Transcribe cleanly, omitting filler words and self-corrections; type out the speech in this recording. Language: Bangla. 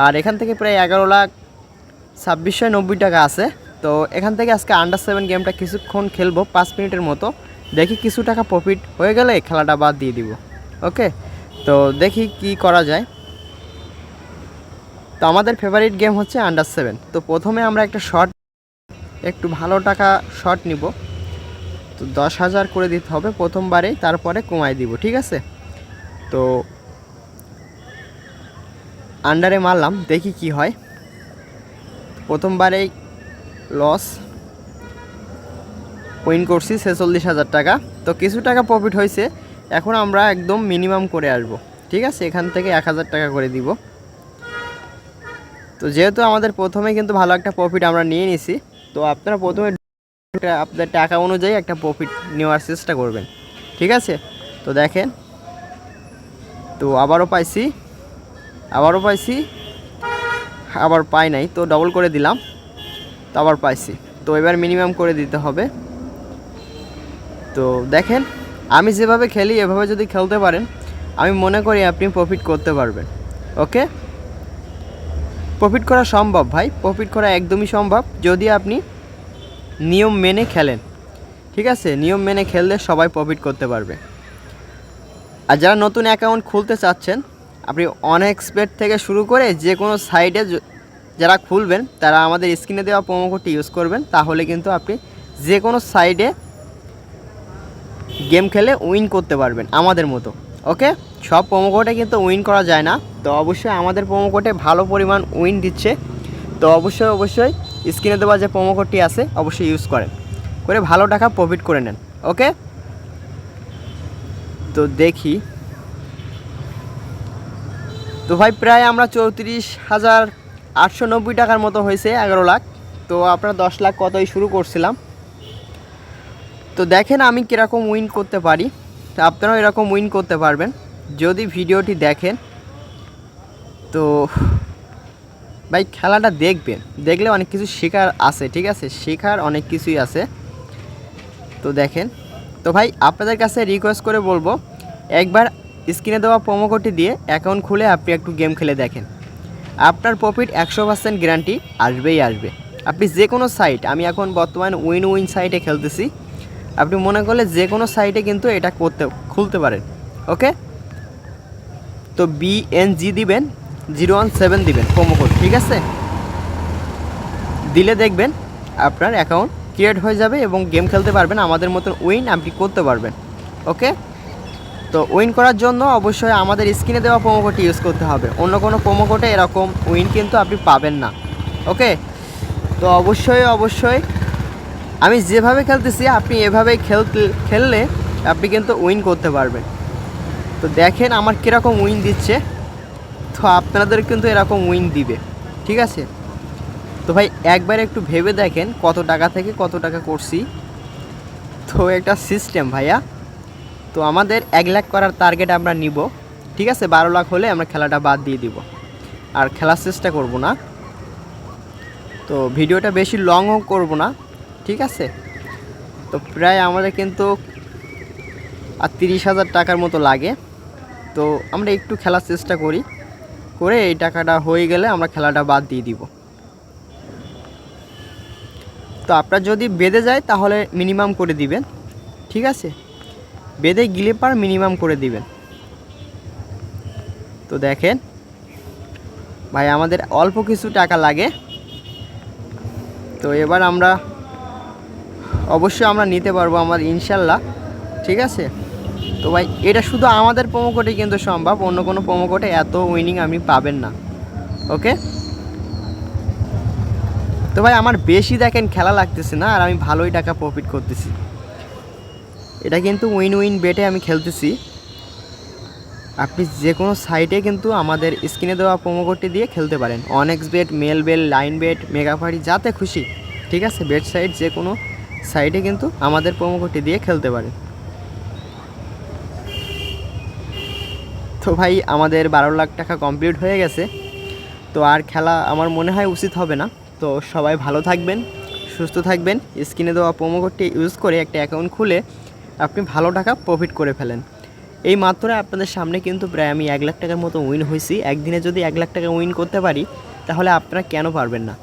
আর এখান থেকে প্রায় 11,26,90 টাকা আছে। তো এখান থেকে আজকে আন্ডার 7 গেমটা কিছুক্ষণ খেলবো 5 মিনিটের মতো, দেখি কিছু টাকা প্রফিট হয়ে গেলে খেলাটা বাদ দিয়ে দিব। ওকে, তো দেখি কি করা যায়। তো আমাদের ফেভারিট গেম হচ্ছে আন্ডার 7। তো প্রথমে আমরা একটা শট, একটু ভালো টাকা শট নিব। তো 10,000 করে দিতে হবে প্রথমবারেই, তারপরে কমাই দিব, ঠিক আছে। তো আন্ডারে মারলাম, দেখি কি হয়। প্রথমবারেই লস, উইন করছি 46,000 টাকা। তো কিছু টাকা প্রফিট হয়েছে, এখন আমরা একদম মিনিমাম করে আসব, ঠিক আছে। এখান থেকে 1,000 টাকা করে দিব। তো যেহেতু আমাদের প্রথমে কিন্তু ভালো একটা প্রফিট আমরা নিয়ে নিছি, তো আপনারা প্রথমে আপনাদের টাকা অনুযায়ী একটা প্রফিট নেওয়ার চেষ্টা করবেন, ঠিক আছে। তো দেখেন, তো আবারও পাইছি, আবার পাই নাই, তো ডবল করে দিলাম, তো আবার পাইছি। তো এবার মিনিমাম করে দিতে হবে। তো দেখেন, আমি যেভাবে খেলি এভাবে যদি খেলতে পারেন, আমি মনে করি আপনি প্রফিট করতে পারবেন। ওকে, প্রফিট করা সম্ভব ভাই, প্রফিট করা একদমই সম্ভব যদি আপনি নিয়ম মেনে খেলেন, ঠিক আছে। নিয়ম মেনে খেললে সবাই প্রফিট করতে পারবে। আর যারা নতুন অ্যাকাউন্ট খুলতে চাচ্ছেন, আপনি অনএক্সপেক্ট থেকে শুরু করে যে কোনো সাইটে যারা খুলবেন, তারা আমাদের স্ক্রিনে দেওয়া প্রোমো কোডটি ইউজ করবেন, তাহলে কিন্তু আপনি যে কোনো সাইটে গেম খেলে উইন করতে পারবেন আমাদের মতো। ওকে, সব প্রোমো কোডে কিন্তু উইন করা যায় না, তো অবশ্যই আমাদের প্রোমো কোডে ভালো পরিমাণ উইন দিচ্ছে। তো অবশ্যই স্ক্রিনে দেওয়া যে প্রোমো কোডটি আছে অবশ্যই ইউজ করেন, করে ভালো টাকা প্রফিট করে নেন। ওকে, তো দেখি। তো ভাই প্রায় আমরা 34,890 টাকার মতো হয়েছে, 11 লাখ। তো আপনারা 10 লাখ কতই শুরু করছিলাম। তো দেখেন আমি কীরকম উইন করতে পারি, আপনারাও এরকম উইন করতে পারবেন যদি ভিডিওটি দেখেন। তো ভাই খেলাটা দেখবেন, দেখলে অনেক কিছু শেখার আছে, ঠিক আছে, শেখার অনেক কিছুই আছে। তো দেখেন, তো ভাই আপনাদের কাছে রিকোয়েস্ট করে বলবো, একবার স্ক্রিনে দেওয়া প্রোমো কোডটি দিয়ে অ্যাকাউন্ট খুলে আপনি একটু গেম খেলে দেখেন, আপনার প্রফিট 100% গ্যারান্টি আসবেই আসবে। আপনি যে কোনো সাইট, আমি এখন বর্তমানে উইন সাইটে খেলতেছি, আপনি মনে করলে যে কোনো সাইটে কিন্তু এটা খুলতে পারেন। ওকে, তো BNG দিবেন, 017 দিবেন প্রোমো কোড, ঠিক আছে। দিলে দেখবেন আপনার অ্যাকাউন্ট ক্রিয়েট হয়ে যাবে এবং গেম খেলতে পারবেন, আমাদের মতন উইন আপনি করতে পারবেন। ওকে, তো উইন করার জন্য অবশ্যই আমাদের স্ক্রিনে দেওয়া প্রোমো কোডটি ইউজ করতে হবে, অন্য কোনো প্রোমো কোডে এরকম উইন কিন্তু আপনি পাবেন না। ওকে, তো অবশ্যই আমি যেভাবে খেলতেছি আপনি এভাবেই খেললে আপনি কিন্তু উইন করতে পারবেন। তো দেখেন আমার কীরকম উইন দিচ্ছে, তো আপনাদের কিন্তু এরকম উইন দিবে, ঠিক আছে। তো ভাই একবার একটু ভেবে দেখেন কত টাকা থেকে কত টাকা করছি। তো একটা সিস্টেম ভাইয়া। তো আমাদের 1 লাখ করার টার্গেট আমরা নিব, ঠিক আছে। 12 লাখ হলে আমরা খেলাটা বাদ দিয়ে দিব, আর খেলার চেষ্টা করব না। তো ভিডিওটা বেশি লংও করব না, ঠিক আছে। তো প্রায় আমাদের কিন্তু আর 30,000 টাকার মতো লাগে। তো আমরা একটু খেলার চেষ্টা করি, করে এই টাকাটা হয়ে গেলে আমরা খেলাটা বাদ দিয়ে দিব। তো আপনার যদি বেঁধে যায় তাহলে মিনিমাম করে দিবেন, ঠিক আছে। বেঁধে গিলে পার মিনিমাম করে দিবেন। তো দেখেন ভাই আমাদের অল্প কিছু টাকা লাগে, তো এবার আমরা অবশ্যই আমরা নিতে পারবো আমার ইনশাল্লাহ, ঠিক আছে। তো ভাই এটা শুধু আমাদের প্রোমো কোডে কিন্তু সম্ভব, অন্য কোনো প্রোমো কোডে এত উইনিং আপনি পাবেন না। ওকে, তো ভাই আমার বেশি দেখেন খেলা লাগতেছে না, আর আমি ভালোই টাকা প্রফিট করতেছি। এটা কিন্তু উইন বেটে আমি খেলতেছি। আপনি যে কোনো সাইটে কিন্তু আমাদের স্ক্রিনে দেওয়া প্রোমো কোডটি দিয়ে খেলতে পারেন, অনেক্সবেট, মেলবেল, লাইন বেট, মেগাফারি, যাতে খুশি, ঠিক আছে। বেট সাইট যে কোনো সাইটে কিন্তু আমাদের প্রোমো কোডটি দিয়ে খেলতে পারেন। তো ভাই আমাদের 12 লাখ টাকা কমপ্লিট হয়ে গেছে। তো আর খেলা আমার মনে হয় উচিত হবে না। তো সবাই ভালো থাকবেন, সুস্থ থাকবেন। স্ক্রিনে দেওয়া প্রোমো কোডটি ইউজ করে একটা অ্যাকাউন্ট খুলে আপনি ভালো টাকা প্রফিট করে ফেলেন। এই মাত্র আপনাদের সামনে কিন্তু প্রায় আমি 1 লাখ টাকার মতো উইন হয়েছি। একদিনে যদি 1 লাখ টাকা উইন করতে পারি তাহলে আপনারা কেন পারবেন না।